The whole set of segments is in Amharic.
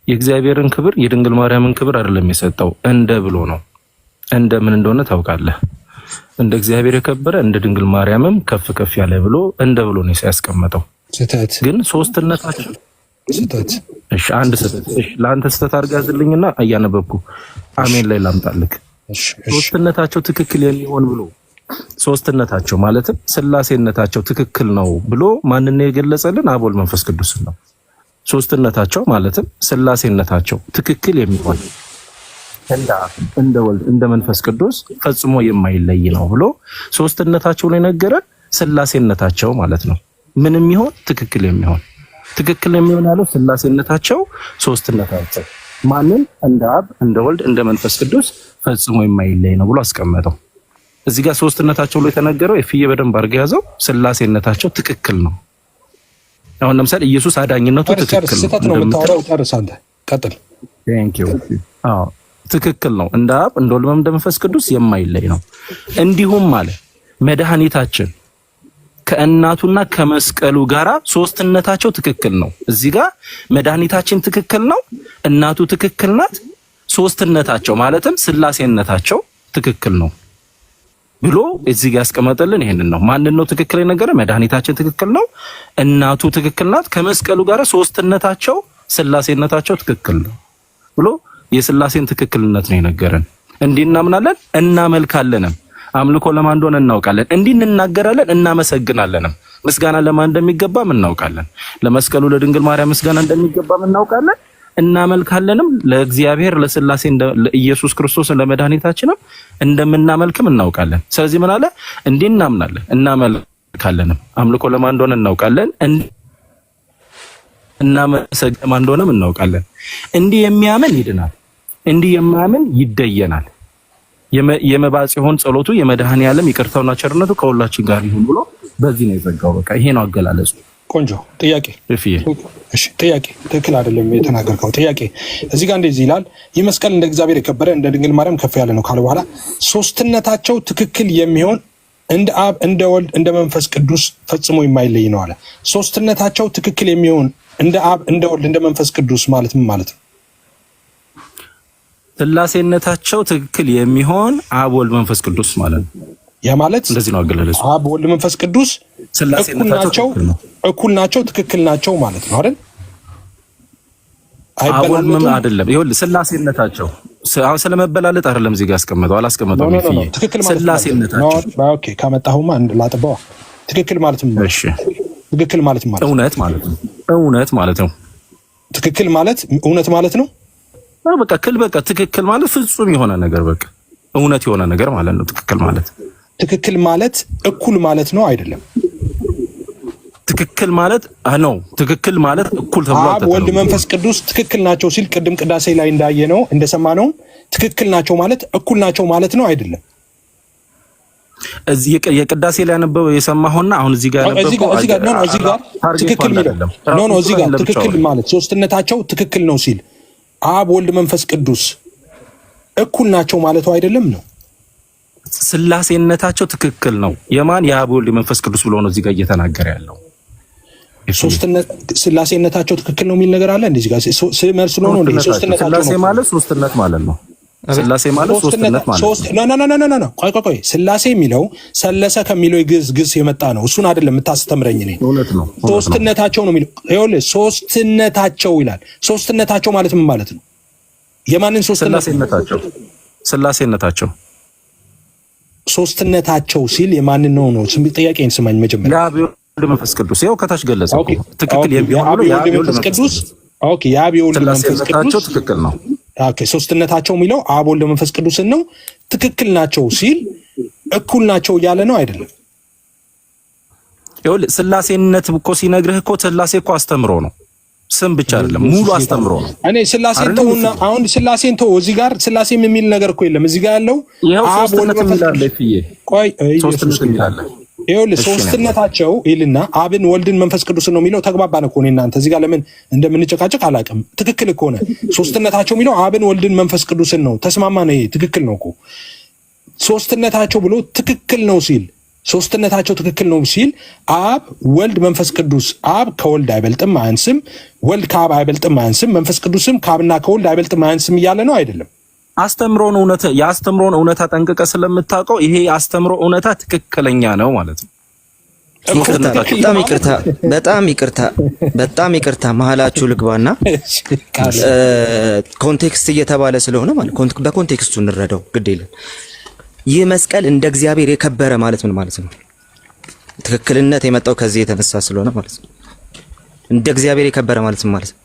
የእግዚአብሔርን ክብር የድንግል ማርያምን ክብር አይደለም የሰጠው፣ እንደ ብሎ ነው። እንደ ምን እንደሆነ ታውቃለህ? እንደ እግዚአብሔር የከበረ እንደ ድንግል ማርያምም ከፍ ከፍ ያለ ብሎ እንደ ብሎ ነው ያስቀመጠው። ስህተት ግን ሶስትነታቸው ስህተት። እሺ አንድ ስህተት። እሺ ለአንተ ስህተት አድርጋዝልኝና እያነበብኩ አሜን ላይ ላምጣልክ። ሶስትነታቸው ትክክል የሚሆን ብሎ ሶስትነታቸው ማለትም ስላሴነታቸው ትክክል ነው ብሎ ማንን የገለጸልን? አብ ወልድ መንፈስ ቅዱስ ነው። ሶስትነታቸው ማለትም ስላሴነታቸው ትክክል የሚሆን እንደ ወልድ እንደ መንፈስ ቅዱስ ፈጽሞ የማይለይ ነው ብሎ ሶስትነታቸው ላይ ነገረን። ስላሴነታቸው ማለት ነው ምንም ይሆን ትክክል የሚሆን ያለው ስላሴነታቸው ሶስትነታቸው ማንን እንደ አብ እንደ ወልድ እንደ መንፈስ ቅዱስ ፈጽሞ የማይለይ ነው ብሎ አስቀመጠው። እዚህ ጋር ሶስትነታቸው ላይ የተነገረው የፍዬ በደንብ አድርገህ ያዘው። ስላሴነታቸው ትክክል ነው። አሁን ለምሳሌ ኢየሱስ አዳኝነቱ ትክክል ነው። የምታወራው ጨርስ አንተ ቀጥል። አዎ ትክክል ነው። እንደ አብ እንደ ወልድ እንደ መንፈስ ቅዱስ የማይለይ ነው። እንዲሁም ማለት መድኃኒታችን ከእናቱና ከመስቀሉ ጋራ ሶስትነታቸው ትክክል ነው። እዚህ ጋር መድኃኒታችን ትክክል ነው፣ እናቱ ትክክል ናት። ሶስትነታቸው ማለትም ስላሴነታቸው ትክክል ነው ብሎ እዚህ ጋር ያስቀመጠልን ይሄንን ነው። ማንን ነው ትክክል የነገረ? መድኃኒታችን ትክክል ነው፣ እናቱ ትክክል ናት፣ ከመስቀሉ ጋራ ሶስትነታቸው ስላሴነታቸው ትክክል ነው ብሎ የስላሴን ትክክልነት ነው የነገረን። እንዲህ እናምናለን እናመልካለንም። አምልኮ ለማን እንደሆነ እናውቃለን። እንዲህ እንናገራለን እናመሰግናለንም። ምስጋና ለማን እንደሚገባም እናውቃለን። ለመስቀሉ ለድንግል ማርያም ምስጋና እንደሚገባም እናውቃለን። እናመልካለንም ለእግዚአብሔር ለስላሴ ለኢየሱስ ክርስቶስ ለመድኃኒታችንም እንደምናመልክም እናውቃለን። ስለዚህ ምን አለ? እንዲህ እናምናለን እናመልካለንም። አምልኮ ለማን እንደሆነ እናውቃለን። እናመሰግን ለማን እንደሆነም እናውቃለን። እንዲህ የሚያምን ይድናል፣ እንዲህ የማያምን ይደየናል። የመባጽዮን ጸሎቱ የመድኃኔ ዓለም ይቅርታውና ቸርነቱ ከሁላችን ጋር ይሁን ብሎ በዚህ ነው የዘጋው። በቃ ይሄ ነው አገላለጹ። ቆንጆ ጥያቄ። እሺ ጥያቄ ትክክል አይደለም የተናገርከው ጥያቄ። እዚህ ጋር እንደዚህ ይላል፣ ይህ መስቀል እንደ እግዚአብሔር የከበረ እንደ ድንግል ማርያም ከፍ ያለ ነው ካለ በኋላ ሶስትነታቸው ትክክል የሚሆን እንደ አብ እንደ ወልድ እንደ መንፈስ ቅዱስ ፈጽሞ የማይለይ ነው አለ። ሶስትነታቸው ትክክል የሚሆን እንደ አብ እንደ ወልድ እንደ መንፈስ ቅዱስ ማለት ምን ማለት ነው? ስላሴነታቸው ትክክል የሚሆን አብ ወልድ መንፈስ ቅዱስ ማለት ነው። ያ ማለት እንደዚህ ነው አገላለጹ። አብ ወልድ መንፈስ ቅዱስ እኩል ናቸው ትክክል ናቸው ማለት ነው አይደል? አይበላለጥም አይደለም። ይኸውልህ ስላሴነታቸው አሁን ስለመበላለጥ አይደለም እዚህ ጋር አላስቀመጠው ነው። ስላሴነታቸው ኦኬ ካመጣሁማ ላጥበዋ። ትክክል ማለት ምን ማለት? እሺ ትክክል ማለት ምን ማለት? እውነት ማለት ነው። ትክክል ማለት እውነት ማለት ነው። በቃ ትክክል ማለት ፍጹም የሆነ ነገር በቃ እውነት የሆነ ነገር ማለት ነው። ትክክል ማለት እኩል ማለት ነው አይደለም። ትክክል ማለት ነው። ትክክል ማለት እኩል ተብሎ አብ ወልድ መንፈስ ቅዱስ ትክክል ናቸው ሲል ቅድም ቅዳሴ ላይ እንዳየነው እንደሰማነው ትክክል ናቸው ማለት እኩል ናቸው ማለት ነው አይደለም። እዚህ የቅዳሴ ላይ ያነበው የሰማሁና አሁን እዚህ ጋር ያነበው እዚህ ጋር ትክክል ነው። እዚህ ጋር ትክክል ማለት ሶስትነታቸው ትክክል ነው ሲል አብ ወልድ መንፈስ ቅዱስ እኩል ናቸው ማለቱ አይደለም ነው። ስላሴነታቸው ትክክል ነው። የማን? የአብ ወልድ መንፈስ ቅዱስ ብሎ ነው እዚህ ጋር እየተናገረ ያለው። ስላሴነታቸው ትክክል ነው የሚል ነገር አለ እንደዚህ ጋር መልስ ነው ነው። ስላሴ ማለት ሶስትነት ማለት ነው። ስላሴ ማለት ሶስትነት ማለት ነው። ቆይ ስላሴ የሚለው ሰለሰ ከሚለው ግዝ የመጣ ነው። እሱን አይደለም የምታስተምረኝ እኔ። ሶስትነታቸው ነው የሚለው። ይኸውልህ ሶስትነታቸው ይላል። ሶስትነታቸው ማለት ምን ማለት ነው? የማንን ስላሴነታቸው ሶስትነታቸው ሲል የማንን ነው? ጥያቄን ስማኝ መጀመሪያ። የአብ ወልድ መንፈስ ቅዱስ ይኸው ከታች ገለጸው። ትክክል የሚሆነው የአብ ወልድ መንፈስ ቅዱስ። ኦኬ የአብ ወልድ መንፈስ ቅዱስ ትክክል ነው። ኦኬ ሶስትነታቸው የሚለው አብ ወልድ መንፈስ ቅዱስን ነው። ትክክል ናቸው ሲል እኩል ናቸው እያለ ነው አይደለም። ይኸውልህ ስላሴነት እኮ ሲነግርህ እኮ ስላሴ እኮ አስተምሮ ነው፣ ስም ብቻ አይደለም፣ ሙሉ አስተምሮ ነው። እኔ ስላሴን ተውና አሁን ስላሴን ተው። እዚህ ጋር ስላሴም የሚል ነገር እኮ የለም። እዚህ ጋር ያለው አብ ወልድ መንፈስ ቅዱስ። ቆይ ሶስትነት የሚላል ይኸውልህ ሶስትነታቸው ይልና አብን ወልድን መንፈስ ቅዱስን ነው የሚለው። ተግባባን እኮ እኔ እናንተ እዚህ ጋር ለምን እንደምንጨቃጨቅ አላውቅም። ትክክል እኮ ነው። ሶስትነታቸው የሚለው አብን ወልድን መንፈስ ቅዱስን ነው። ተስማማ ነው። ይሄ ትክክል ነው እኮ ሶስትነታቸው ብሎ ትክክል ነው ሲል ሶስትነታቸው ትክክል ነው ሲል አብ፣ ወልድ፣ መንፈስ ቅዱስ አብ ከወልድ አይበልጥም አያንስም፣ ወልድ ከአብ አይበልጥም አያንስም፣ መንፈስ ቅዱስም ከአብና ከወልድ አይበልጥም አያንስም እያለ ነው አይደለም? የአስተምሮን እውነታ ጠንቅቀ ስለምታውቀው ይሄ የአስተምሮ እውነታ ትክክለኛ ነው ማለት ነው። በጣም ይቅርታ መሀላችሁ ልግባና ኮንቴክስት እየተባለ ስለሆነ ማለት በኮንቴክስቱ እንረዳው ግድ የለም። ይህ መስቀል እንደ እግዚአብሔር የከበረ ማለት ምን ማለት ነው? ትክክልነት የመጣው ከዚህ የተነሳ ስለሆነ ማለት ነው። እንደ እግዚአብሔር የከበረ ማለት ምን ማለት ነው?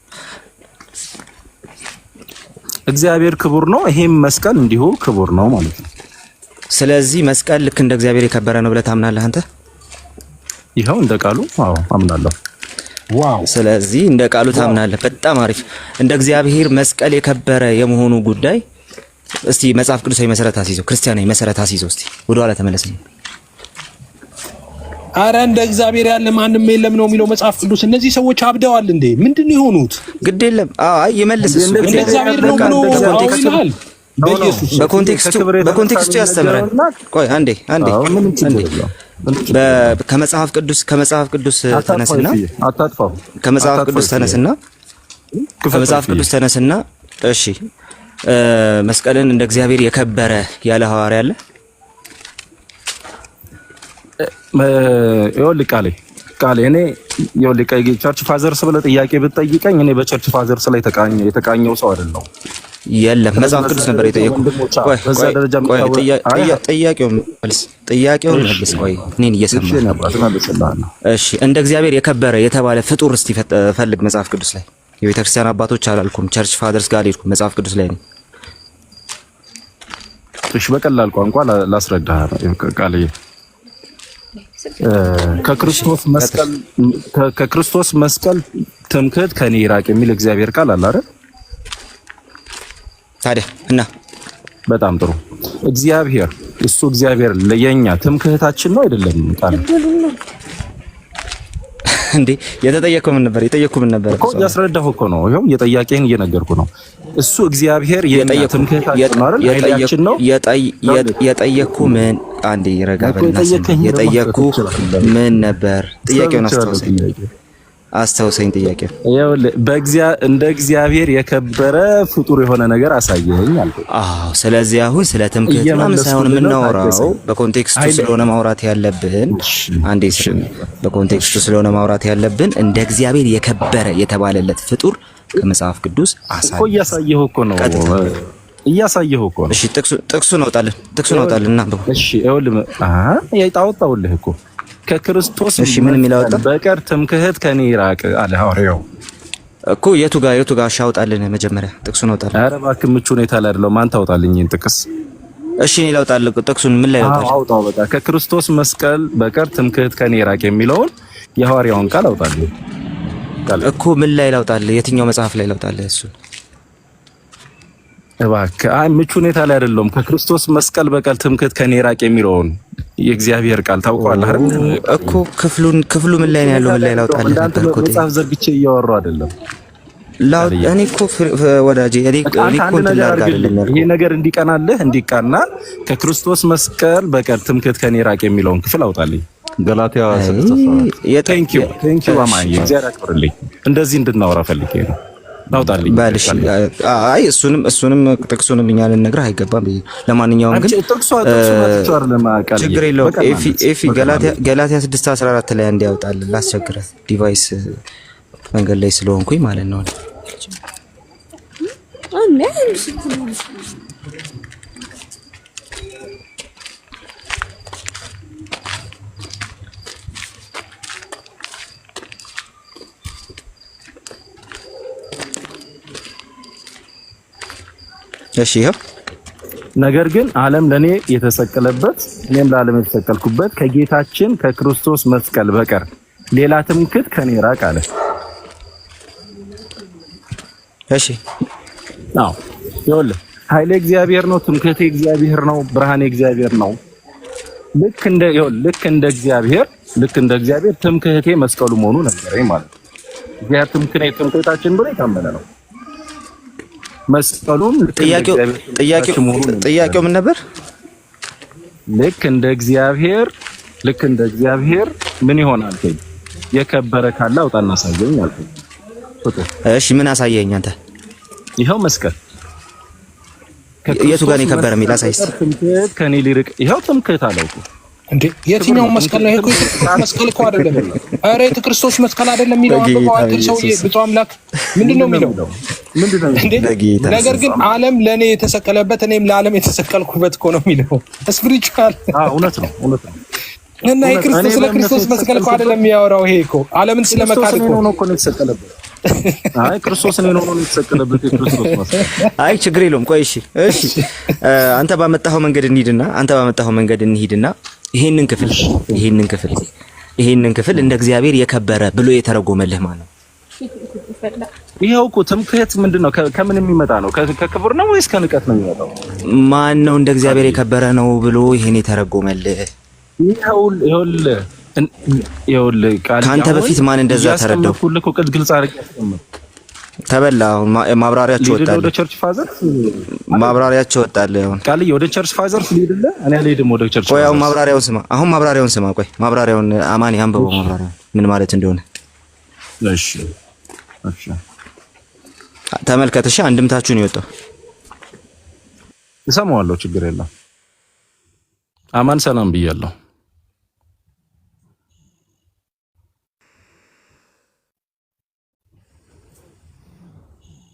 እግዚአብሔር ክቡር ነው፣ ይሄም መስቀል እንዲሁ ክቡር ነው ማለት ነው። ስለዚህ መስቀል ልክ እንደ እግዚአብሔር የከበረ ነው ብለህ ታምናለህ አንተ? ይኸው እንደ ቃሉ አዎ አምናለሁ። ዋው! ስለዚህ እንደ ቃሉ ታምናለህ። በጣም አሪፍ። እንደ እግዚአብሔር መስቀል የከበረ የመሆኑ ጉዳይ እስቲ መጽሐፍ ቅዱሳዊ መሰረት አስይዘው፣ ክርስቲያናዊ መሰረት አስይዘው። እስቲ ወደ ኋላ ተመለስ። አረ እንደ እግዚአብሔር ያለ ማንም የለም ነው የሚለው መጽሐፍ ቅዱስ። እነዚህ ሰዎች አብደዋል እንዴ? ምንድነው የሆኑት? ግድ የለም። አይ ይመልስ እሱ እንደ እግዚአብሔር ነው ብሎ ይላል። በኮንቴክስቱ ያስተምራል። ቆይ አንዴ ከመጽሐፍ ቅዱስ ተነስና እሺ መስቀልን እንደ እግዚአብሔር የከበረ ያለ ሐዋርያ አለ? ይኸውልህ ቃሌ እኔ ይኸውልህ ቸርች ፋዘርስ ብለህ ጥያቄ ብትጠይቀኝ እኔ በቸርች ፋዘርስ ላይ የተቃኘው ሰው አይደለሁም። የለም መጽሐፍ ቅዱስ ነበር የጠየቁት። በዛ ደረጃ ጥያቄውን መልስ። ቆይ እኔን እየሰማህ ነው። እሺ እንደ እግዚአብሔር የከበረ የተባለ ፍጡር እስቲ ፈልግ መጽሐፍ ቅዱስ ላይ። የቤተክርስቲያን አባቶች አላልኩም፣ ቸርች ፋዘርስ ጋር አልሄድኩም፣ መጽሐፍ ቅዱስ ላይ ነው። እሺ በቀላል ቋንቋ ላስረዳህ ቃሌ። ከክርስቶስ መስቀል ትምክህት ከኔ ይራቅ የሚል እግዚአብሔር ቃል አለ አይደል? ታዲያ እና በጣም ጥሩ። እግዚአብሔር ለየኛ ትምክህታችን ነው አይደለም? ቃል እንዴ የተጠየቀው ምን ነበር? እኮ ያስረዳሁ እኮ ነው። ይሄው የጠያቄን እየነገርኩ ነው። እሱ እግዚአብሔር የኛ ትምክህታችን ነው አይደል? ኃይላችን ነው። የጠየቅኩ ምን አንዴ ይረጋበልና የጠየቅኩ ምን ነበር? ጥያቄውን አስታውሰኝ። ጥያቄው እንደ እግዚአብሔር የከበረ ፍጡር የሆነ ነገር አሳየኝ አልኩ። አዎ። ስለዚህ አሁን ስለ ትምክህት ምናምን ሳይሆን የምናወራው በኮንቴክስቱ ስለሆነ ማውራት ያለብን እንደ እግዚአብሔር የከበረ የተባለለት ፍጡር ከመጽሐፍ ቅዱስ እኮ እያሳየሁ እኮ ነው። እሺ ጥቅሱን አውጣልን እና እሺ ይኸውልህ ያጣውልህ እኮ ከክርስቶስ በቀር ትምክህት ከኔ ይራቅ አለ ሐዋርያው እኮ። የቱ ጋር አውጣልን መጀመሪያ ጥቅሱን አውጣልን። ኧረ እባክህ ምቹ ሁኔታ ላይ አይደለም። ማን ታውጣልኝ ይሄን ጥቅስ? እሺ እኔ ላውጣልህ ጥቅሱን። ምን ላይ ላውጣልህ? አውጣው በቃ ከክርስቶስ መስቀል በቀር ትምክህት ከኔ ይራቅ የሚለውን የሐዋርያውን ቃል አውጣልኝ እኮ። ምን ላይ ላውጣልህ? የትኛው መጽሐፍ ላይ ላውጣልህ? እሱ እባክህ ምቹ ሁኔታ ላይ አይደለም። ከክርስቶስ መስቀል በቀር ትምክህት ከኔ ይራቅ የሚለውን የእግዚአብሔር ቃል ታውቀዋለህ አይደል? እኮ ክፍሉ ምን ላይ ነው ያለው? ምን ላይ ላውጣልህ? መጽሐፍ ዘግቼ እያወራሁ አይደለም። እኔ እኮ ወዳጄ እኔ እኮ ይሄ ነገር እንዲቃና ከክርስቶስ መስቀል በቀር ትምክህት ከኔ ይራቅ የሚለውን ክፍል አውጣልኝ። ገላትያ 6:14 ቴንክ ዩ አማን እግዚአብሔር ያክብርልኝ። እንደዚህ እንድናወራ ፈልጌ ነው። አውጣልኝ ባልሽ። አይ እሱንም ጥቅሱንም እኛ ልንነግርህ አይገባም። ለማንኛውም ግን ችግር የለውም። ኤፊ ገላትያ 6:14 ላይ እንዲያወጣልህ ላስቸግረህ። ዲቫይስ መንገድ ላይ ስለሆንኩኝ ማለት ነው። እሺ ይሄው ነገር ግን ዓለም ለኔ የተሰቀለበት እኔም ለዓለም የተሰቀልኩበት ከጌታችን ከክርስቶስ መስቀል በቀር ሌላ ትምክህት ከኔ ይራቅ አለ። እሺ ይኸውልህ ኃይሌ እግዚአብሔር ነው፣ ትምክህቴ እግዚአብሔር ነው፣ ብርሃኔ እግዚአብሔር ነው። ልክ እንደ እግዚአብሔር ትምክህቴ መስቀሉ መሆኑ ነገረኝ ማለት ነው። እግዚአብሔር ትምክህታችን ብሎ የታመነ ነው። መስቀሉም ጥያቄው ምን ነበር? ልክ እንደ እግዚአብሔር ልክ እንደ እግዚአብሔር ምን ይሆናል? የከበረ ካለ አውጣና አሳየኝ አልኩኝ። እሺ ምን አሳየኝ አንተ? ይኸው መስቀል የቱ ጋር ነው የከበረ የሚል አሳይስ። ከኔ ሊርቅ ይኸው ትምክህት አለው እንዴ። የትኛው መስቀል ነው? መስቀል እኮ አይደለም። ኧረ የክርስቶስ መስቀል አይደለም የሚለው አንተ ሰውዬ፣ ብፁዕ አምላክ ምንድነው የሚለው? ነገር ግን ዓለም ለኔ የተሰቀለበት እኔም ለዓለም የተሰቀልኩበት እኮ ነው የሚለው። ስፒሪቹዋል እውነት ነው። እና የክርስቶስ ለክርስቶስ መስቀል እኮ አይደለም የሚያወራው። ይሄ እኮ ዓለምን ስለመካድ እኮ ነው እኮ የተሰቀለበት። አይ ክርስቶስን ነው የተሰቀለበት የክርስቶስ መስቀል። አይ ችግር የለውም። ቆይ እሺ አንተ ባመጣኸው መንገድ እንሂድና ይሄንን ክፍል እንደ እግዚአብሔር የከበረ ብሎ የተረጎመልህ ማን ነው? ይሄው እኮ ትምክህት ምንድነው? ከምን የሚመጣ ነው? ከክብር ነው ወይስ ከንቀት ነው የሚመጣው? ማን ነው እንደ እግዚአብሔር የከበረ ነው ብሎ ይሄን የተረጎመልህ? ይኸውልህ ከአንተ በፊት ማን እንደዛ ተረዳው? እኮ ግልጽ አድርጌ ተበላ። ማብራሪያቸው ወጣለ። ወደ ቸርች ፋዘር ማብራሪያቸው ወጣለ። ቃልዬ ወደ ቸርች ፋዘር ልሂድልህ? እኔ አልሄድም ወደ ቸርች ፋዘር። ቆይ ማብራሪያውን ስማ። ቆይ ማብራሪያውን አማን አንብበው ማብራሪያውን ምን ማለት እንደሆነ። እሺ ተመልከት። እሺ አንድምታችሁን ይወጣው እሰማዋለሁ። ችግር የለም። አማን ሰላም ብያለሁ።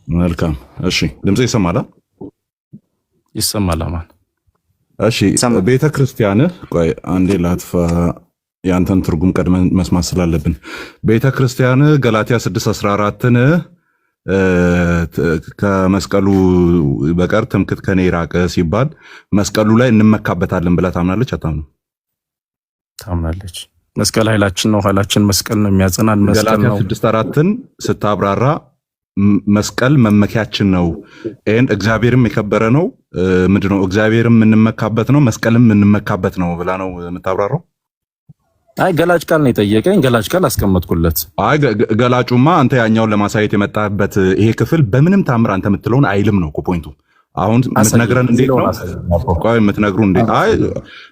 መልካም። እሺ ድምጽ ይሰማል? ይሰማል አማን። እሺ ቤተ ክርስቲያንህ ቆይ አንዴ ላጥፋ፣ ያንተን ትርጉም ቀድመን መስማት ስላለብን። ቤተ ክርስቲያንህ ገላትያ 6:14ን ከመስቀሉ በቀር ትምክህት ከኔ ይራቅ ሲባል መስቀሉ ላይ እንመካበታለን ብላ ታምናለች? አታምንም? ታምናለች። መስቀል ኃይላችን ነው፣ ኃይላችን መስቀል ነው፣ የሚያጸናን መስቀል ነው። ገላትያ 6:4ን ስታብራራ መስቀል መመኪያችን ነው፣ እግዚአብሔርም የከበረ ነው፣ ምንድነው እግዚአብሔርም የምንመካበት ነው፣ መስቀልም የምንመካበት ነው ብላ ነው የምታብራራው። አይ ገላጭ ቃል ነው የጠየቀኝ፣ ገላጭ ቃል አስቀመጥኩለት። አይ ገላጩማ አንተ ያኛውን ለማሳየት የመጣበት ይሄ ክፍል በምንም ታምር አንተ የምትለውን አይልም ነው እኮ ፖይንቱ። አሁን የምትነግረን እንዴት ነው? ቆይ የምትነግሩ እንዴት? አይ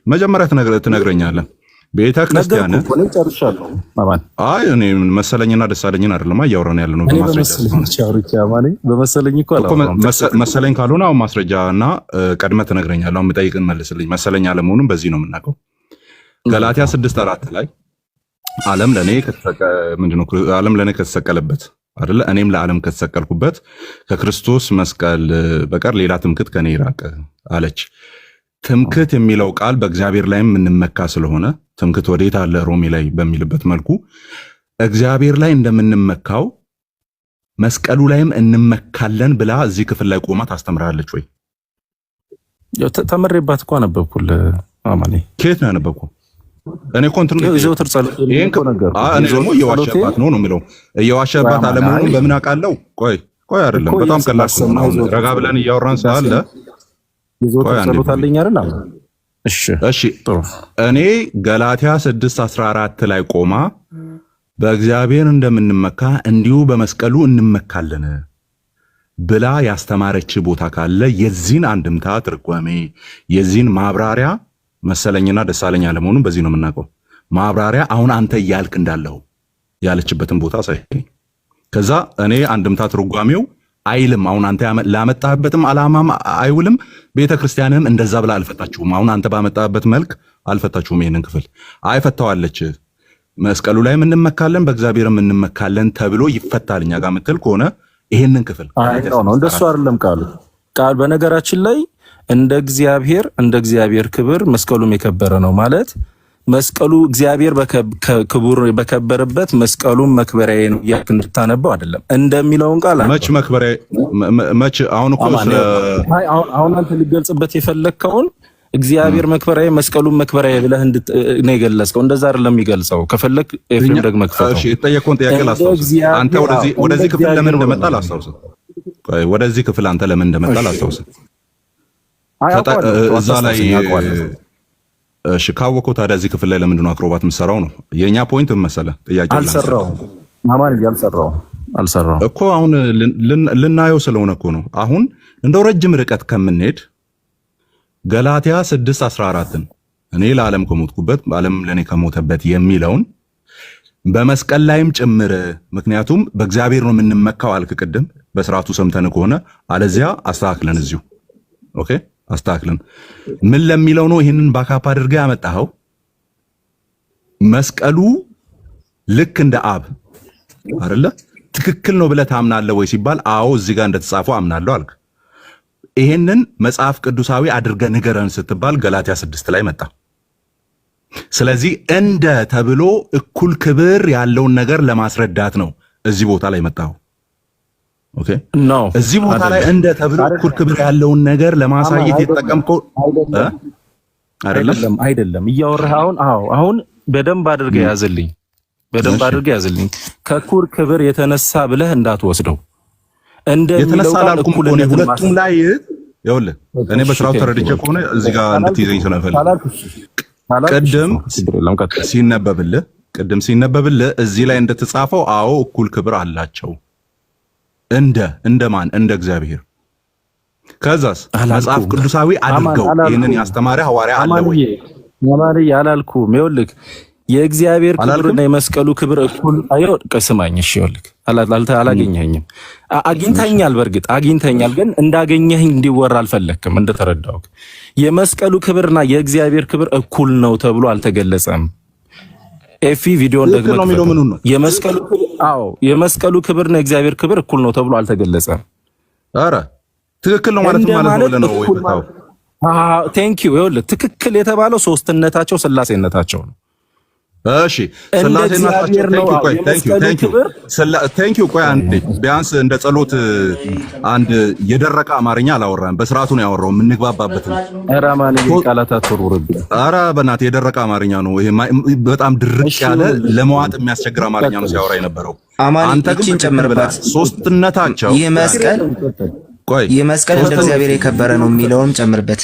መጀመሪያ ትነግረኛለህ። ቤተ ክርስቲያን አይ እኔ መሰለኝና ደሳለኝን አይደለም እያወራን ያለ ነው። መሰለኝ ካልሆነ አሁን ማስረጃና ቀድመህ ትነግረኛለህ። አሁን የምጠይቅን መልስልኝ። መሰለኝ አለመሆኑን በዚህ ነው የምናውቀው። ገላትያ 6:4 ላይ ዓለም ለኔ ከተሰቀለበት አይደለ እኔም ለዓለም ከተሰቀልኩበት ከክርስቶስ መስቀል በቀር ሌላ ትምክህት ከኔ ይራቅ አለች። ትምክህት የሚለው ቃል በእግዚአብሔር ላይም የምንመካ ስለሆነ ትምክህት ወዴት አለ ሮሜ ላይ በሚልበት መልኩ እግዚአብሔር ላይ እንደምንመካው መስቀሉ ላይም እንመካለን ብላ እዚህ ክፍል ላይ ቆማ ታስተምራለች ወይ? ተመሬባት እኮ አነበብኩልህ አማኔ። ከየት ነው ያነበብኩ? እኔ ኮንትሮል ይዘውትር ጸሎት እኔ ደግሞ እየዋሸባት ነው የሚለው። እየዋሸባት አለመሆኑን በምን አውቃለሁ? ቆይ አይደለም፣ በጣም ቀላል ነው። ረጋ ብለን እያወራን ሳለ ይዘውትር ጸሎት አለኝ አይደል? እሺ እኔ ገላትያ 6:14 ላይ ቆማ በእግዚአብሔር እንደምንመካ እንዲሁ በመስቀሉ እንመካለን ብላ ያስተማረች ቦታ ካለ የዚህን አንድምታ ትርጓሜ የዚህን ማብራሪያ መሰለኝና ደሳለኝ አለመሆኑን በዚህ ነው የምናውቀው። ማብራሪያ አሁን አንተ እያልክ እንዳለው ያለችበትን ቦታ ሳይ ከዛ እኔ አንድምታ ትርጓሜው አይልም። አሁን አንተ ላመጣህበትም አላማም አይውልም። ቤተክርስቲያንም እንደዛ ብላ አልፈታችሁም። አሁን አንተ ባመጣህበት መልክ አልፈታችሁም። ይሄንን ክፍል አይፈታዋለች። መስቀሉ ላይ እንመካለን በእግዚአብሔርም እንመካለን ተብሎ ይፈታል እኛ ጋር ምትል ከሆነ ይሄንን ክፍል ነው። እንደሱ አይደለም ቃል በነገራችን ላይ እንደ እግዚአብሔር ክብር መስቀሉም የከበረ ነው ማለት መስቀሉ እግዚአብሔር ክቡር በከበረበት መስቀሉም መክበሪያዬ ነው ያክ እንድታነበው አይደለም እንደሚለውን ቃል መች አሁን እኮ አሁን አንተ ሊገልጽበት የፈለከውን እግዚአብሔር መክበሪያዬ መስቀሉም መክበሪያዬ ብለህ ነው የገለጽከው። እንደዛ አይደለም የሚገልጸው። ከፈለክ ኤፍሬም ደግሞ መክፈተው። እሺ የጠየቀውን ጥያቄ ላስታውስ። አንተ ወደዚህ ክፍል ለምን እንደመጣ ላስታውስ። ወደዚህ ክፍል አንተ ለምን እንደመጣ ላስታውስ። እዛ ላይ እሺ ካወቀው ታዲያ እዚህ ክፍል ላይ ለምንድን ነው አክሮባት የምትሰራው ነው የኛ ፖይንት መሰለ። ጥያቄ አልሰራው እኮ አሁን ልናየው ስለሆነ እኮ ነው። አሁን እንደው ረጅም ርቀት ከምንሄድ ገላትያ 6:14ን እኔ ለዓለም ከሞትኩበት ዓለም ለኔ ከሞተበት የሚለውን በመስቀል ላይም ጭምር ምክንያቱም በእግዚአብሔር ነው የምንመካው አልክ ቅድም በስርዓቱ ሰምተን ከሆነ አለዚያ አስተካክለን እዚሁ ኦኬ አስተካክለን ምን ለሚለው ነው ይሄንን ባካፕ አድርገህ ያመጣኸው መስቀሉ ልክ እንደ አብ አይደለ ትክክል ነው ብለህ ታምናለህ ወይ ሲባል አዎ እዚህ ጋር እንደተጻፈው አምናለሁ አልክ ይሄንን መጽሐፍ ቅዱሳዊ አድርገህ ንገረን ስትባል ገላትያ 6 ላይ መጣ ስለዚህ እንደ ተብሎ እኩል ክብር ያለውን ነገር ለማስረዳት ነው እዚህ ቦታ ላይ መጣው ኦኬ ኖ እዚህ ቦታ ላይ እንደ ተብሎ እኩል ክብር ያለውን ነገር ለማሳየት የተጠቀምከው አይደለም እያወራህ አሁን በደንብ አድርገህ ያዝልኝ ከእኩል ክብር የተነሳ ብለህ እንዳትወስደው የተነሳ ላልኩም ሆነ ሁለቱም ላይ ይኸውልህ እኔ በስራው ተረድቼ ከሆነ እዚህ ጋር እንድትይዘኝ ስለፈልግ ቅድም ሲነበብልህ እዚህ ላይ እንደተጻፈው አዎ እኩል ክብር አላቸው እንደማን እንደ እግዚአብሔር ከዛስ መጽሐፍ ቅዱሳዊ አድርገው ይሄንን ያስተማረ ሐዋርያ አለ ወይ ማማሪ ያላልኩም ይኸውልህ የእግዚአብሔር ክብርና የመስቀሉ ክብር እኩል ቀስማኝ እሺ ይኸውልህ አላገኘኸኝም አግኝተኛል በርግጥ አግኝተኛል ግን እንዳገኘኸኝ እንዲወራ አልፈለክም እንደተረዳው የመስቀሉ ክብርና የእግዚአብሔር ክብር እኩል ነው ተብሎ አልተገለጸም ኤፊ ቪዲዮን ደግሞ የመስቀሉ ክብርና የእግዚአብሔር ክብር እኩል ነው ተብሎ አልተገለጸም አረ ትክክል ነው ማለት ነው ወይ ፈታው ቴንክ ዩ ይኸውልህ ትክክል የተባለው ሶስትነታቸው ስላሴነታቸው ነው እሺ ስላሴነታቸው ቴንክ ዩ ቆይ አንዴ ቢያንስ እንደ ጸሎት አንድ የደረቀ አማርኛ አላወራን በስርዓቱ ነው ያወራው የምንግባባበት ነው አራማን ቃላት አትወርውርብ አራ በእናት የደረቀ አማርኛ ነው ይሄ በጣም ድርቅ ያለ ለመዋጥ የሚያስቸግር አማርኛ ነው ሲያወራ የነበረው አንተ ግን ጨምርበት ሶስትነታቸው ይህ መስቀል እንደ እግዚአብሔር የከበረ ነው የሚለውን ጨምርበት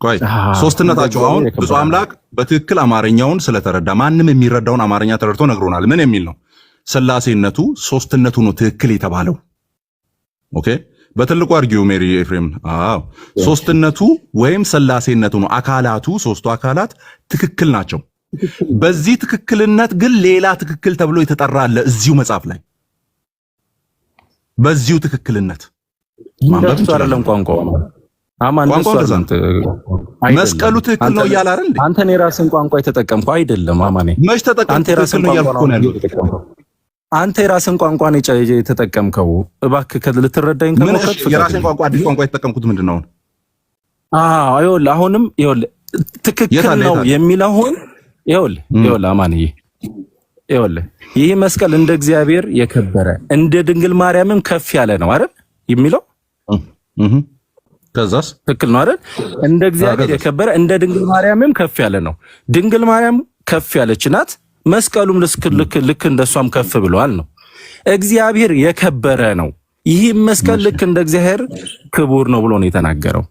ቆይ ሶስትነታቸው አሁን ብዙ አምላክ በትክክል አማርኛውን ስለተረዳ ማንም የሚረዳውን አማርኛ ተረድቶ ነግሮናል ምን የሚል ነው ስላሴነቱ ሶስትነቱ ነው ትክክል የተባለው ኦኬ በትልቁ አርጊው ሜሪ ኤፍሬም ሶስትነቱ ወይም ስላሴነቱ ነው አካላቱ ሶስቱ አካላት ትክክል ናቸው በዚህ ትክክልነት ግን ሌላ ትክክል ተብሎ የተጠራ አለ እዚሁ መጽሐፍ ላይ በዚሁ ትክክልነት ማንበብ አይደለም ቋንቋው አማን መስቀሉ ትክክል ነው ይላል አይደል አንተ የራስን ቋንቋ የተጠቀምከው አይደለም አማኔ መች ተጠቀምከው አንተ የራስን ነው ያልኩህ ነው አንተ የራስን ቋንቋ ነው የተጠቀምከው እባክህ ልትረዳኝ ከሞከርክ የራስን ቋንቋ አዲስ ቋንቋ የተጠቀምኩት ምንድነው ይኸውልህ አሁንም ይኸውልህ ትክክል ነው የሚለውን ይኸውልህ አማንዬ ይኸውልህ ይህ መስቀል እንደ እግዚአብሔር የከበረ እንደ ድንግል ማርያምም ከፍ ያለ ነው አይደል የሚለው ከዛስ ትክክል ነው አይደል እንደ እግዚአብሔር የከበረ እንደ ድንግል ማርያምም ከፍ ያለ ነው ድንግል ማርያም ከፍ ያለች ናት መስቀሉም ልክ እንደሷም ከፍ ብሏል ነው እግዚአብሔር የከበረ ነው ይህ መስቀል ልክ እንደ እግዚአብሔር ክቡር ነው ብሎ ነው የተናገረው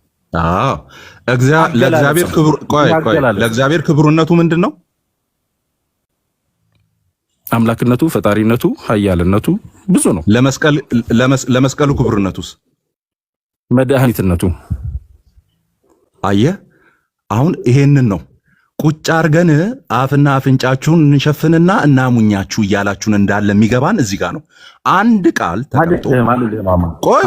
ለእግዚአብሔር ክቡር ለእግዚአብሔር ክቡርነቱ ምንድነው አምላክነቱ ፈጣሪነቱ ኃያልነቱ ብዙ ነው ለመስቀሉ ክቡርነቱስ መድኃኒትነቱ አየህ አሁን ይሄንን ነው ቁጭ አርገን አፍና አፍንጫችሁን እንሸፍንና እናሙኛችሁ እያላችሁን እንዳለ የሚገባን እዚህ ጋር ነው አንድ ቃል ተቀምጦ ቆይ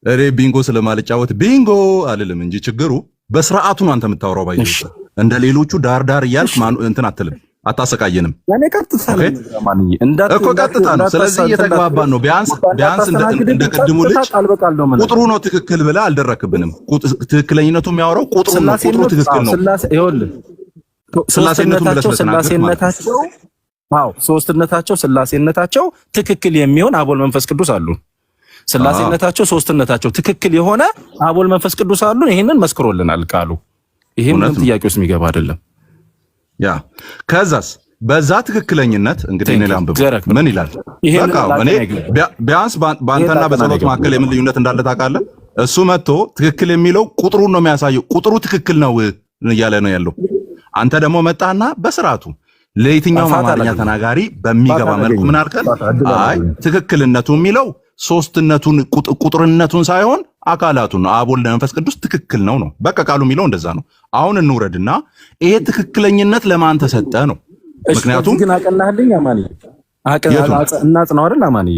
እኔ ቢንጎ ስለማልጫወት ቢንጎ አልልም እንጂ ችግሩ በስርዓቱ ነው አንተ የምታወራው ባይዘ እንደ ሌሎቹ ዳር እያልክ እንትን አትልም አታሰቃየንም ያኔ ቀጥታ እኮ ቀጥታ ነው ስለዚህ እየተግባባን ነው ቢያንስ እንደ ቅድሙ ልጅ ቁጥሩ ነው ትክክል ብለህ አልደረክብንም ትክክለኝነቱ የሚያወራው ቁጥሩ ትክክል ነው ስላሴነታቸው ትክክል የሚሆን አቦል መንፈስ ቅዱስ አሉ ስላሴነታቸው ሶስትነታቸው ትክክል የሆነ አቦል መንፈስ ቅዱስ አሉ ይሄንን መስክሮልናል ቃሉ ይሄን ምንም ጥያቄ ውስጥ የሚገባ አይደለም ያ ከዛስ በዛ ትክክለኝነት እንግዲህ እኔ ላንብብ ምን ይላል በቃ እኔ ቢያንስ ባንተና በጸሎት መካከል የምን ልዩነት እንዳለ ታውቃለህ እሱ መጥቶ ትክክል የሚለው ቁጥሩን ነው የሚያሳየው ቁጥሩ ትክክል ነው እያለ ነው ያለው አንተ ደግሞ መጣና በስርዓቱ ለየትኛው አማርኛ ተናጋሪ በሚገባ መልኩ ምን አልከን አይ ትክክልነቱ የሚለው ሶስትነቱን ቁጥርነቱን ሳይሆን አካላቱ ነው። አብ ወልድ መንፈስ ቅዱስ ትክክል ነው። በቃ ቃሉ የሚለው እንደዛ ነው። አሁን እንውረድና ይሄ ትክክለኝነት ለማን ተሰጠ ነው? ምክንያቱም ግን አቀናህልኝ አማንዬ እናጽናው አይደል አማንዬ?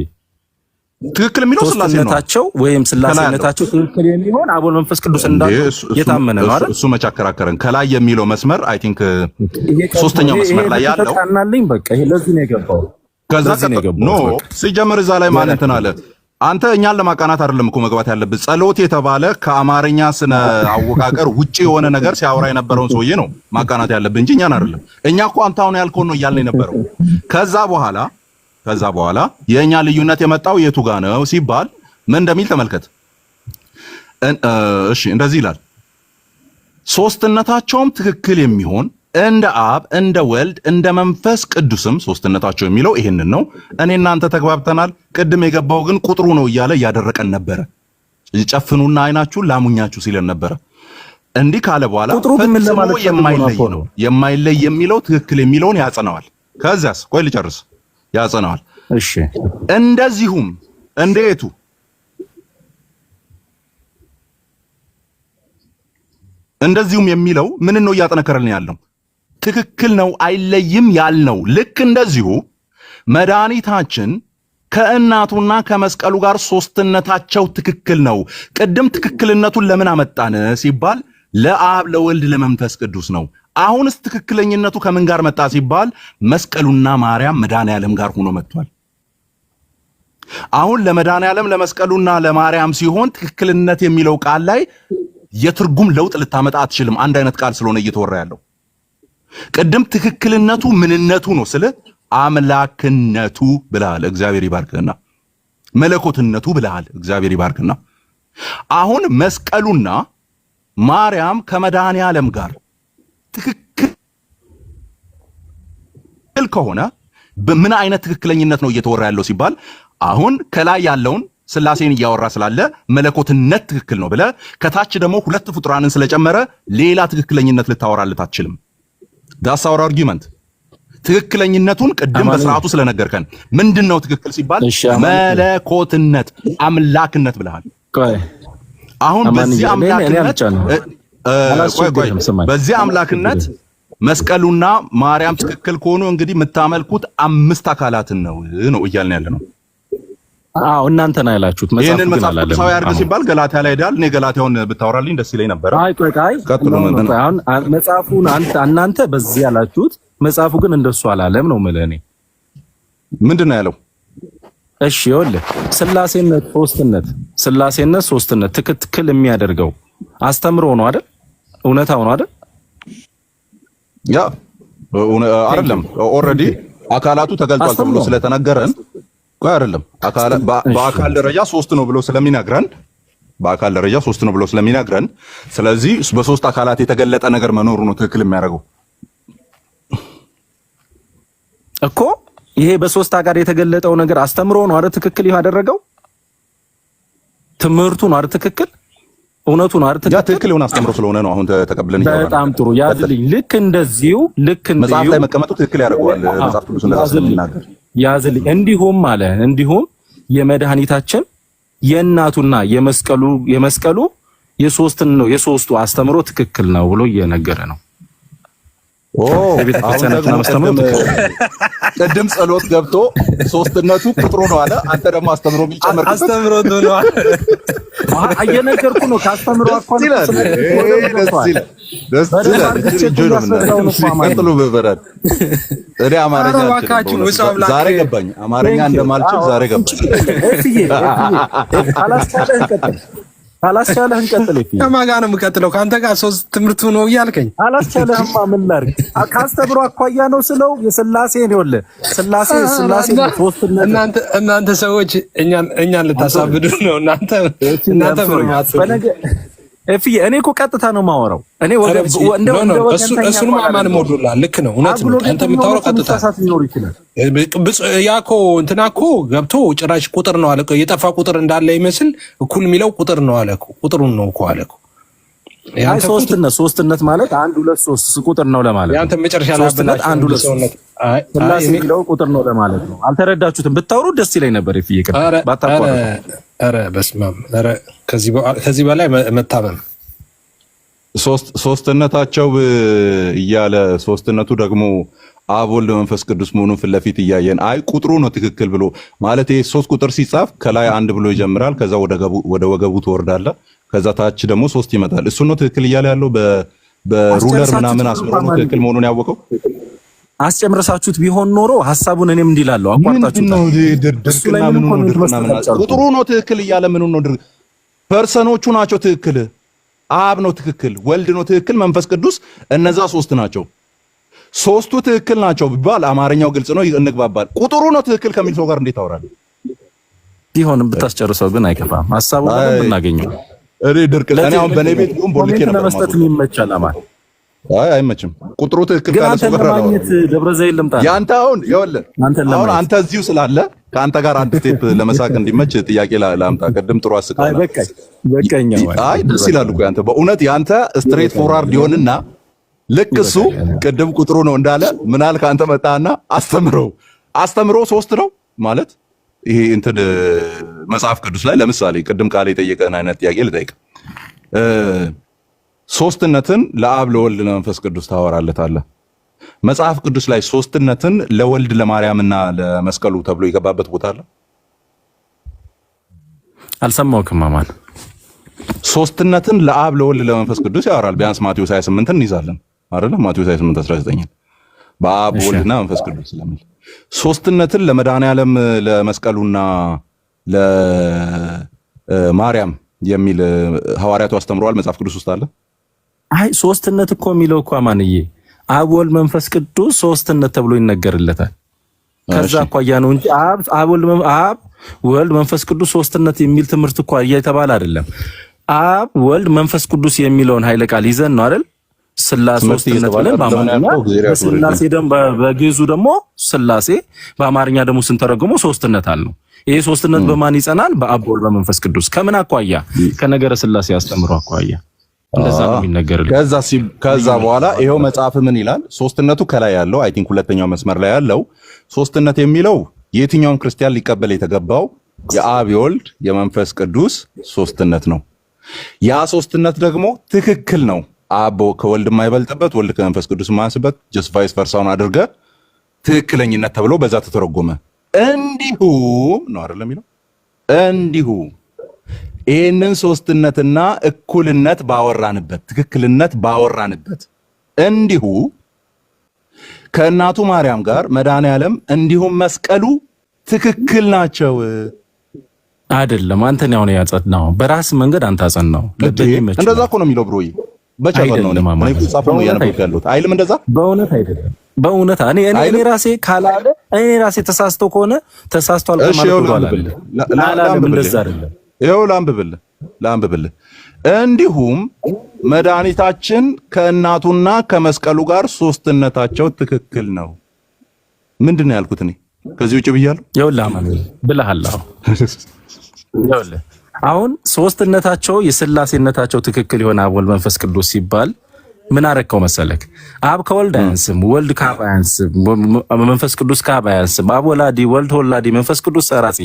ትክክል የሚለው ስላሴነታቸው ወይም ስላሴነታቸው ትክክል የሚሆን አብ ወልድ መንፈስ ቅዱስ እንዳሉ የታመነ ነው አይደል? እሱ መቻከራከረን ከላይ የሚለው መስመር አይ ቲንክ ሶስተኛው መስመር ላይ ያለው ተቃናልኝ። በቃ ይሄ ለዚህ ነው የገባው። ከዛ ኖ ሲጀምር እዛ ላይ ማን እንትን አለ? አንተ እኛን ለማቃናት አይደለም እኮ መግባት ያለብህ። ጸሎት የተባለ ከአማርኛ ስነ አወቃቀር ውጪ የሆነ ነገር ሲያወራ የነበረውን ሰውዬ ነው ማቃናት ያለብህ እንጂ እኛን አይደለም። እኛ እኮ አንተ አሁን ያልከውን ነው እያልን የነበረው። ከዛ በኋላ የእኛ ልዩነት የመጣው የቱ ጋር ነው ሲባል ምን እንደሚል ተመልከት። እሺ እንደዚህ ይላል፣ ሶስትነታቸውም ትክክል የሚሆን እንደ አብ እንደ ወልድ እንደ መንፈስ ቅዱስም ሶስትነታቸው የሚለው ይሄንን ነው። እኔ እናንተ ተግባብተናል። ቅድም የገባው ግን ቁጥሩ ነው እያለ እያደረቀን ነበረ። ጨፍኑና አይናችሁን ላሙኛችሁ ሲለን ነበረ። እንዲህ ካለ በኋላ ፈጽሞ የማይለይ ነው። የማይለይ የሚለው ትክክል የሚለውን ያጸናዋል። ከዚያስ ቆይ ልጨርስ፣ ያጸናዋል። እሺ እንደዚሁም እንዴቱ እንደዚሁም የሚለው ምን ነው እያጠነከረልን ያለው? ትክክል ነው አይለይም ያልነው። ልክ እንደዚሁ መድኃኒታችን ከእናቱና ከመስቀሉ ጋር ሶስትነታቸው ትክክል ነው። ቅድም ትክክልነቱን ለምን አመጣን ሲባል ለአብ ለወልድ ለመንፈስ ቅዱስ ነው። አሁንስ ትክክለኝነቱ ከምን ጋር መጣ ሲባል መስቀሉና ማርያም መድኃኔዓለም ጋር ሆኖ መጥቷል። አሁን ለመድኃኔዓለም ለመስቀሉና ለማርያም ሲሆን ትክክልነት የሚለው ቃል ላይ የትርጉም ለውጥ ልታመጣ አትችልም። አንድ አይነት ቃል ስለሆነ እየተወራ ያለው ቅድም ትክክልነቱ ምንነቱ ነው ስለ አምላክነቱ ብለሃል፣ እግዚአብሔር ይባርክና መለኮትነቱ ብለሃል፣ እግዚአብሔር ይባርክና አሁን መስቀሉና ማርያም ከመድኃኔዓለም ጋር ትክክል ከሆነ በምን አይነት ትክክለኝነት ነው እየተወራ ያለው ሲባል አሁን ከላይ ያለውን ስላሴን እያወራ ስላለ መለኮትነት ትክክል ነው ብለ ከታች ደግሞ ሁለት ፍጡራንን ስለጨመረ ሌላ ትክክለኝነት ልታወራለት አትችልም። ዳስ አወር አርጊመንት። ትክክለኝነቱን ቅድም በስርዓቱ ስለነገርከን ምንድነው ትክክል ሲባል መለኮትነት አምላክነት ብለሃል። አሁን በዚህ አምላክነት መስቀሉና ማርያም ትክክል ከሆኑ እንግዲህ የምታመልኩት አምስት አካላትን ነው እያልን ያለ ነው። አዎ እናንተና ያላችሁት ይሄንን መጽሐፍ ቅዱሳዊ አድርገ ሲባል ገላትያ ላይ ሄዳል። እኔ ገላትያውን ብታወራልኝ ደስ ይለኝ ነበር። አይ አሁን መጽሐፉን እናንተ በዚህ ያላችሁት መጽሐፉ ግን እንደሱ አላለም ነው የምልህ። እኔ ምንድን ነው ያለው? እሺ ይኸውልህ ስላሴነት ሶስትነት ትክክል የሚያደርገው አስተምሮ ነው አይደል? እውነታው ነው አይደል? ያ አይደለም ኦልሬዲ አካላቱ ተገልጧል ተብሎ ስለተነገረን አይደለም በአካል ደረጃ ሶስት ነው ብሎ ስለሚነግረን ስለዚህ በሶስት አካላት የተገለጠ ነገር መኖሩ ነው ትክክል የሚያደርገው እኮ። ይሄ በሶስት አካል የተገለጠው ነገር አስተምሮ ነው አይደል? ትክክል ያደረገው ትምህርቱ ነው አይደል? ትክክል እውነቱ ነው አይደል? ትክክል የሆነ አስተምሮ ስለሆነ ነው አሁን ተቀብለን ይያወራል። በጣም ጥሩ ያዝልኝ። ልክ እንደዚሁ መጽሐፍ ላይ መቀመጡ ትክክል ያደርገዋል። መጽሐፍ ቅዱስ እንደዛ ስለሚናገር ያዝልኝ። እንዲሁም የመድኃኒታችን የእናቱና የመስቀሉ የሶስቱ አስተምሮ ትክክል ነው ብሎ እየነገረ ነው። ቅድም ጸሎት ገብቶ ሶስትነቱ ቁጥሩ ነው አለ። አንተ ደግሞ አስተምሮ የሚጨምር አስተምሮቱ ነው እየነገርኩ ነው። ካስተምሮ አኳን ደስ ይላል። እኔ አማርኛ ዛሬ ገባኝ። አማርኛ እንደማልችል ዛሬ ገባኝ። አላስቻለህ እንቀጥል። ከማን ጋር ነው የምቀጥለው? ከአንተ ጋር ሶስት ትምህርቱ ነው እያልከኝ አላስቻለህማ። ምን ላድርግ? ካስተምሮ አኳያ ነው ስለው የስላሴ ነው ወለ ስላሴ እናንተ ሰዎች እኛን ልታሳብዱ ነው። እናንተ እኔ እኮ ቀጥታ ነው የማወራው። እኔ እሱንም አማን ሞዱላል። ልክ ነው፣ እውነት ነው። አንተ የምታወራው ቀጥታ ያኮ እንትና እኮ ገብቶ ጭራሽ ቁጥር ነው አለ። የጠፋ ቁጥር እንዳለ ይመስል እኩል የሚለው ቁጥር ነው አለ። ቁጥሩን ነው እኮ አለ። አይ ሶስትነት ማለት 1 2 3 ቁጥር ነው ለማለት። ያንተ መጨረሻ ላይ 1 2 3 ስላሴ የሚለው ቁጥር ነው ለማለት ነው። አልተረዳችሁትም። ብታወሩ ደስ ይለኝ ነበር። ይፍየከ ባታቋረጡ። ኧረ በስመ አብ። ኧረ ከዚህ በላይ መታመን ሶስትነታቸው እያለ ሶስትነቱ ደግሞ አብ ወልድ መንፈስ ቅዱስ መሆኑን ፊት ለፊት እያየን አይ ቁጥሩ ነው ትክክል ብሎ ማለት ይሄ 3 ቁጥር ሲጻፍ ከላይ 1 ብሎ ይጀምራል። ከዛ ወደ ወገቡ ትወርዳለ። ከዛ ታች ደግሞ 3 ይመጣል። እሱ ነው ትክክል እያለ ያለው በሩለር ምናምን አስመሮ ነው ትክክል መሆኑን ያወቀው። አስጨምረሳችሁት ቢሆን ኖሮ ሐሳቡን እኔም እንዲላለው አቋርጣችሁት ነው። ቁጥሩ ነው ትክክል እያለ ምኑ ነው ፐርሰኖቹ ናቸው ትክክል። አብ ነው ትክክል፣ ወልድ ነው ትክክል፣ መንፈስ ቅዱስ እነዛ 3 ናቸው። 3ቱ ትክክል ናቸው ቢባል አማርኛው ግልጽ ነው፣ እንግባባል። ቁጥሩ ነው ትክክል ከሚል ሰው ጋር እንዴት አወራለህ? ቢሆንም ብታስጨርሰው ግን አይከፋም። ሐሳቡን በደንብ እናገኘው። እኔ ድርቅለኔ አሁን በኔ ቤት ቢሆን ቦልኬ ነበር ለመስጠት ይመቻል። አማን አይ አይመችም። ቁጥሩ ትክክል ካለ ሰው ጋር ነው ደብረ ዘይት ልምጣ ያንተ አሁን ይኸውልህ አሁን አንተ እዚሁ ስላለ ከአንተ ጋር አንድ ስቴፕ ለመሳቅ እንዲመች ጥያቄ ላምጣ። ቅድም ጥሩ አስቀምጣ። አይ በቃኝ። አይ ደስ ይላል እኮ ያንተ በእውነት ያንተ ስትሬት ፎርዋርድ ይሆንና ልክ እሱ ቅድም ቁጥሩ ነው እንዳለ ምናል ካንተ መጣና አስተምሮ 3 ነው ማለት ይሄ እንትን መጽሐፍ ቅዱስ ላይ ለምሳሌ ቅድም ቃል የጠየቀን አይነት ጥያቄ ልጠይቅ። ሶስትነትን ለአብ ለወልድ ለመንፈስ ቅዱስ ታወራለታለህ። መጽሐፍ ቅዱስ ላይ ሶስትነትን ለወልድ ለማርያምና ለመስቀሉ ተብሎ የገባበት ቦታ አለ? አልሰማሁም። ማማን ሶስትነትን ለአብ ለወልድ ለመንፈስ ቅዱስ ያወራል። ቢያንስ ማቴዎስ 28ን እንይዛለን አይደል? ማቴዎስ 28:19 በአብ ወልድና መንፈስ ቅዱስ ስለሚል ሶስትነትን ለመድኃኔዓለም ለመስቀሉና ለማርያም የሚል ሐዋርያቱ አስተምረዋል። መጽሐፍ ቅዱስ ውስጥ አለ? አይ ሶስትነት እኮ የሚለው እኮ አማንዬ አብ ወልድ መንፈስ ቅዱስ ሶስትነት ተብሎ ይነገርለታል። ከዛ አኳያ ነው እንጂ አብ ወልድ መንፈስ ቅዱስ ሶስትነት የሚል ትምህርት እኮ እየተባለ አይደለም። አብ ወልድ መንፈስ ቅዱስ የሚለውን ኃይለ ቃል ይዘን ነው አይደል ስላሴ ሶስትነት ብለን በአማርኛ ስላሴ ደግሞ በግዕዙ ደግሞ ስላሴ በአማርኛ ደግሞ ስንተረጉመው ሶስትነት አለው። ይሄ ሶስትነት በማን ይጸናል? በአብ ወልድ በመንፈስ ቅዱስ። ከምን አኳያ? ከነገረ ስላሴ ያስተምሩ አኳያ እንደዛ ነው የሚነገርልኝ። ከዛ በኋላ ይሄው መጽሐፍ ምን ይላል? ሶስትነቱ ከላይ ያለው አይ ቲንክ ሁለተኛው መስመር ላይ ያለው ሶስትነት የሚለው የትኛውም ክርስቲያን ሊቀበል የተገባው የአብ የወልድ የመንፈስ ቅዱስ ሶስትነት ነው። ያ ሶስትነት ደግሞ ትክክል ነው። አብ ከወልድ የማይበልጥበት፣ ወልድ ከመንፈስ ቅዱስ የማያንስበት ጀስት ቫይስ ቨርሳውን አድርገ ትክክለኝነት ተብሎ በዛ ተተረጎመ። እንዲሁም ነው አይደለም የሚለው እንዲሁ ይህንን ሶስትነትና እኩልነት ባወራንበት ትክክልነት ባወራንበት እንዲሁ ከእናቱ ማርያም ጋር መድኃኔዓለም እንዲሁም መስቀሉ ትክክል ናቸው። አይደለም አንተ ነው ያጸናው፣ በራስ መንገድ አንተ አጸናው። እንደዛ እኮ ነው የሚለው ብሮዬ። በቻለ ነው እኔ ጻፈው ያነበብኩት ያለሁት አይልም። እንደዛ በእውነት አይደለም። በእውነት እኔ ራሴ ካላለ እኔ ራሴ ተሳስቶ ከሆነ ተሳስቷል ከማለት በኋላ አላለም። እንደዛ አይደለም። ይኸው ላንብብልህ። እንዲሁም መድኃኒታችን ከእናቱና ከመስቀሉ ጋር ሶስትነታቸው ትክክል ነው። ምንድን ነው ያልኩት እኔ? ከዚህ ውጭ ብያለሁ? ይኸውልህ አማን ብለሃል። ይኸውልህ አሁን ሶስትነታቸው የስላሴነታቸው ትክክል የሆነ አብ ወልድ መንፈስ ቅዱስ ሲባል ምን አረከው መሰለክ? አብ ከወልድ አያንስም፣ ወልድ ከአብ አያንስም፣ መንፈስ ቅዱስ ከአብ አያንስም። አብ ወላዲ፣ ወልድ ወላዲ፣ መንፈስ ቅዱስ ሰራጺ።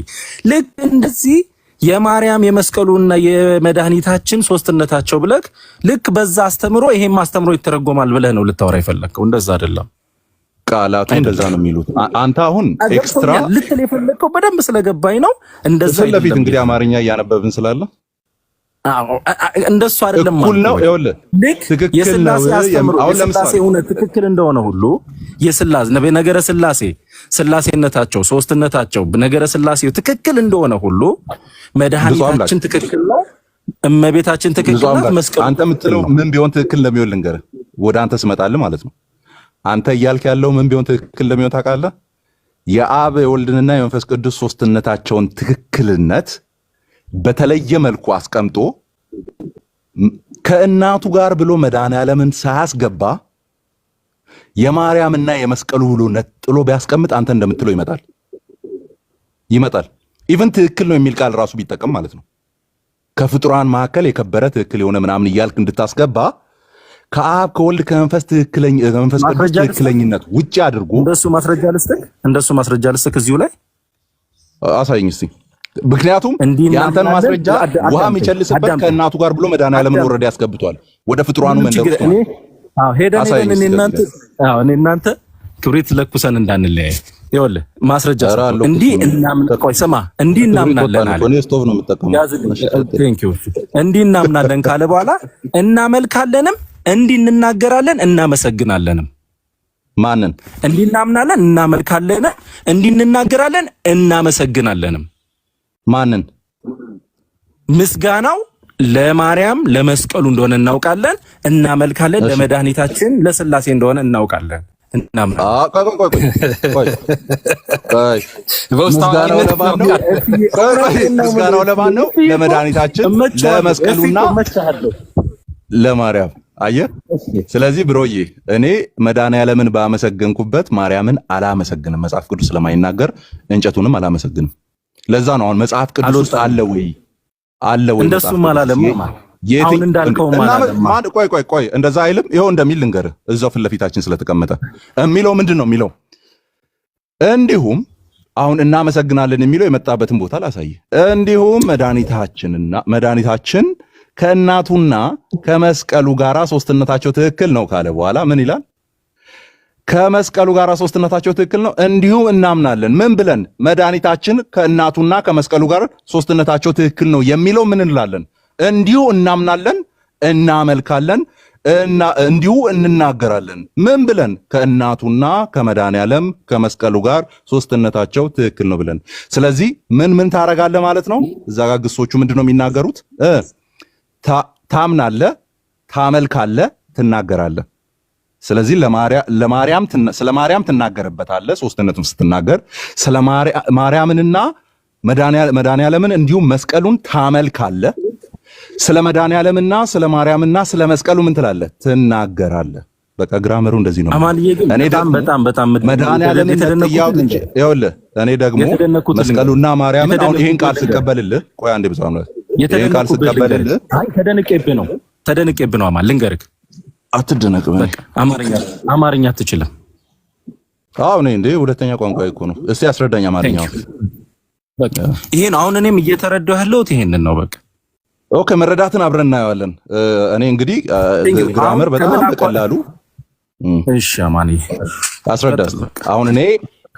ልክ እንደዚህ የማርያም የመስቀሉና የመድኃኒታችን ሶስትነታቸው ብለክ ልክ በዛ አስተምሮ ይሄም አስተምሮ ይተረጎማል ብለህ ነው ልታወራ የፈለከው። እንደዛ አይደለም። ቃላቱ እንደዛ ነው የሚሉት። አንተ አሁን ኤክስትራ ልትል የፈለከው በደንብ ስለገባኝ ነው። እንደዛ አይደለም። ለፊት እንግዲህ አማርኛ እያነበብን ስላለ እንደሱ አይደለም ማለት ነው። ይኸውልህ ትክክል ነው። አሁን ለምሳሌ እውነት ትክክል እንደሆነ ሁሉ የስላሴ ነገረ ስላሴ ስላሴነታቸው ሶስትነታቸው ነገረ ስላሴው ትክክል እንደሆነ ሁሉ መድኃኒታችን ትክክል ነው፣ እመቤታችን ትክክል ናት። መስቀሉ አንተ የምትለው ምን ቢሆን ትክክል እንደሚሆን ልንገርህ። ወደ አንተ ስመጣልህ ማለት ነው። አንተ እያልክ ያለው ምን ቢሆን ትክክል እንደሚሆን ታውቃለህ? የአብ የወልድንና የመንፈስ ቅዱስ ሶስትነታቸውን ትክክልነት በተለየ መልኩ አስቀምጦ ከእናቱ ጋር ብሎ መድኃኔዓለምን ሳያስገባ የማርያምና የመስቀሉ ብሎ ነጥሎ ቢያስቀምጥ አንተ እንደምትለው ይመጣል። ኢቭን ትክክል ነው የሚል ቃል ራሱ ቢጠቀም ማለት ነው። ከፍጡራን መካከል የከበረ ትክክል የሆነ ምናምን እያልክ እንድታስገባ ከአብ ከወልድ ከመንፈስ ቅዱስ ትክክለኝነት ውጪ አድርጎ እንደሱ ማስረጃ ልስጥክ እዚሁ ላይ አሳይኝ እስቲ። ምክንያቱም ያንተን ማስረጃ ውሃ የሚቸልስበት ከእናቱ ጋር ብሎ መድኃኒዓለምን ወረደ ያስገብቷል ወደ ፍጥሯኑ መንደር ውስጥ። አዎ ሄደን እናንተ ክብሪት ለኩሰን እንዳንለያይ ይኸውልህ ማስረጃ እንዲህ እናምናለን አለ። ስቶቭ ነው የምጠቀመው። እንዲህ እናምናለን ካለ በኋላ እናመልካለንም እንዲህ እንናገራለን እናመሰግናለንም። ማንን? እንዲህ እናምናለን እናመልካለን እንዲህ እንናገራለን እናመሰግናለንም። ማንን? ምስጋናው ለማርያም ለመስቀሉ እንደሆነ እናውቃለን። እናመልካለን ለመድኃኒታችን ለሥላሴ እንደሆነ እናውቃለን። ምስጋናው ለማን ነው? ለመድኃኒታችን ለመስቀሉና ለማርያም። አየህ። ስለዚህ ብሮዬ እኔ መድኃኒዓለምን ባመሰገንኩበት ማርያምን አላመሰግንም። መጽሐፍ ቅዱስ ስለማይናገር እንጨቱንም አላመሰግንም። ለዛ ነው አሁን መጽሐፍ ቅዱስ ውስጥ አለ ወይ እንደሱም አላለም። አሁን እንዳልከው ማን ቆይ እንደዛ አይልም። ይኸው እንደሚል ልንገርህ፣ እዛው ፊት ለፊታችን ስለተቀመጠ የሚለው ምንድን ነው የሚለው? እንዲሁም አሁን እናመሰግናለን የሚለው የመጣበትን ቦታ ላሳይህ። እንዲሁም መድኃኒታችን ከእናቱና ከመስቀሉ ጋራ ሶስትነታቸው ትክክል ነው ካለ በኋላ ምን ይላል? ከመስቀሉ ጋራ ሶስትነታቸው ትክክል ነው እንዲሁም እናምናለን። ምን ብለን? መድኃኒታችን ከእናቱና ከመስቀሉ ጋር ሶስትነታቸው ትክክል ነው የሚለው ምን እንላለን? እንዲሁ እናምናለን፣ እናመልካለን፣ እንዲሁ እንናገራለን። ምን ብለን? ከእናቱና ከመድኃኒዓለም ከመስቀሉ ጋር ሶስትነታቸው ትክክል ነው ብለን። ስለዚህ ምን ታረጋለህ ማለት ነው? እዛ ጋር ግሶቹ ምንድነው የሚናገሩት? ታምናለህ፣ ታመልካለህ፣ ትናገራለህ። ስለዚህ ስለ ማርያም ትናገርበታለህ። ሶስትነቱን ስትናገር ስለ ማርያምንና መድኃኒዓለምን እንዲሁም መስቀሉን ታመልካለህ። ስለ መድኃኒዓለምና ስለ ማርያምና ስለ መስቀሉ ምን ትላለህ? ትናገራለህ። በቃ ግራመሩ እንደዚህ ነው። እኔ በጣም መድኃኒዓለምን ነጥያው እንጂ ይኸውልህ፣ እኔ ደግሞ መስቀሉና ማርያምን አሁን ይሄን ቃል ስቀበልልህ፣ ቆይ አንዴ ብቻ ነው ይሄን ቃል ስቀበልልህ፣ ተደንቄብህ ነው አማን ልንገርህ። አትደነቅ። በቃ አማርኛ አትችልም? አዎ እኔ እንዴ ሁለተኛ ቋንቋ እኮ ነው። እስቲ አስረዳኝ አማርኛው። በቃ ይሄን አሁን እኔም እየተረዳሁ ያለሁት ይሄንን ነው። በቃ ኦኬ፣ መረዳትን አብረን እናየዋለን። እኔ እንግዲህ ግራመር በጣም በቀላሉ እሺ፣ አማን አስረዳስ። አሁን እኔ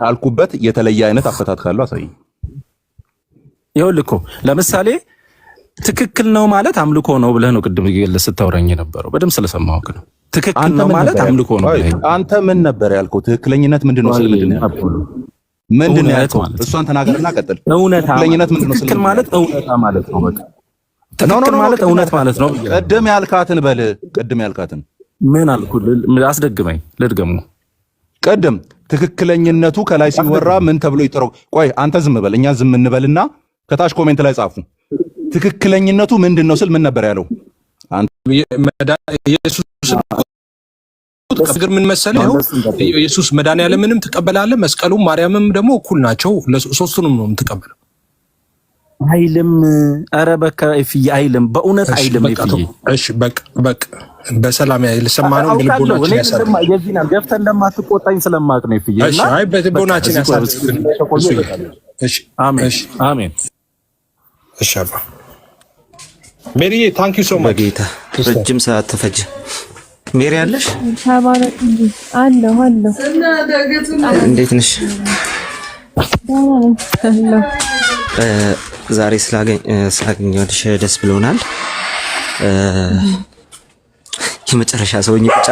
ካልኩበት የተለየ አይነት አፈታት ካለው አሳይ። ይኸውልህ እኮ ለምሳሌ ትክክል ነው ማለት አምልኮ ነው ብለህ ነው ቅድም ስታወራኝ የነበረው። በደምብ ስለሰማሁህ ነው። ትክክል ነው ማለት አምልኮ ነው ብለህ አንተ ምን ነበር ያልከው? ትክክለኝነት ምንድን ነው? ምንድን ነው ያልከው? እሷን ተናገርና ቀጥል። ትክክለኝነት ምንድን ነው? ትክክል ማለት እውነታ ማለት ነው። በቃ ትክክል ማለት እውነት ማለት ነው። ቅድም ያልካትን በል። ቅድም ያልካትን ምን አልኩ? አስደግመኝ፣ ልድገሙ። ቅድም ትክክለኝነቱ ከላይ ሲወራ ምን ተብሎ ይጠራው? ቆይ አንተ ዝም በል፣ እኛ ዝም እንበልና ከታች ኮሜንት ላይ ጻፉ። ትክክለኝነቱ ምንድን ነው ስል ምን ነበር ያለው? ኢየሱስ ምን መሰለህ? ኢየሱስ መድኃኒዓለምንም ትቀበላለህ፣ መስቀሉም ማርያምም ደግሞ እኩል ናቸው። ሶስቱንም ነው የምትቀበለው አይልም። ኧረ በቃ እፍዬ አይልም፣ በእውነት አይልም። እሺ በቃ በሰላም ልሰማ ነው። ልቦናችን ያሳዝን። የዚህና ገፍተን እንደማትቆጣኝ ስለማቅ ነው እፍዬ። እሺ አይ በልቦናችን ያሳዝን። እሺ አሜን። እሺ አባ ሜሪ ታንክ ዩ ሶ ማች። በጌታ ረጅም ሰዓት ተፈጀ። ሜሪ አለሽ? ታባረክ እንጂ አለሁ። እንዴት ነሽ? ዛሬ ስላገኘሁሽ ደስ ብሎናል። የመጨረሻ ሰውኝ ቁጭ